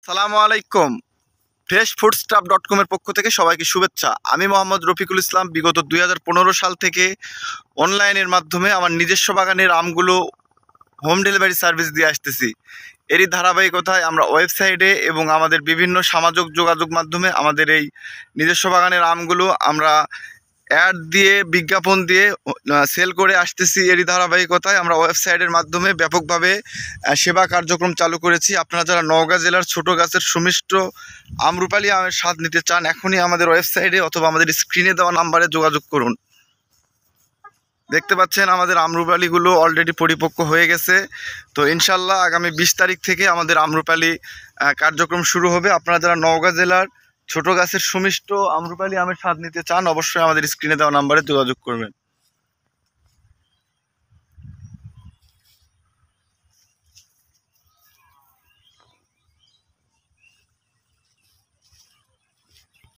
সালামু আলাইকুম। freshfoodstuff.com এর পক্ষ থেকে সবাইকে শুভেচ্ছা। আমি মোহাম্মদ রফিকুল ইসলাম। বিগত 2015 সাল থেকে অনলাইনের মাধ্যমে আমার নিজস্ব বাগানের আমগুলো হোম ডেলিভারি সার্ভিস দিয়ে আসতেছি। এরই ধারাবাহিকতায় আমরা ওয়েবসাইটে এবং আমাদের বিভিন্ন সামাজিক যোগাযোগ মাধ্যমে আমাদের এই নিজস্ব বাগানের আমগুলো আমরা অ্যাড দিয়ে বিজ্ঞাপন দিয়ে সেল করে আসতেছি। এরই ধারাবাহিকতায় আমরা ওয়েবসাইটের মাধ্যমে ব্যাপকভাবে সেবা কার্যক্রম চালু করেছি। আপনারা যারা নওগাঁ জেলার ছোট গাছের সুমিষ্ট আমরুপালি আমের স্বাদ নিতে চান, এখনই আমাদের ওয়েবসাইটে অথবা আমাদের স্ক্রিনে দেওয়া নাম্বারে যোগাযোগ করুন। দেখতে পাচ্ছেন আমাদের আমরুপালিগুলো অলরেডি পরিপক্ক হয়ে গেছে। তো ইনশাল্লাহ আগামী 20 তারিখ থেকে আমাদের আমরুপালি কার্যক্রম শুরু হবে। আপনারা যারা নওগাঁ জেলার ছোট গাছের সুমিষ্ট আমরুপালি আমের স্বাদ নিতে চান, অবশ্যই আমাদের স্ক্রিনে দেওয়া নাম্বারে যোগাযোগ করবেন।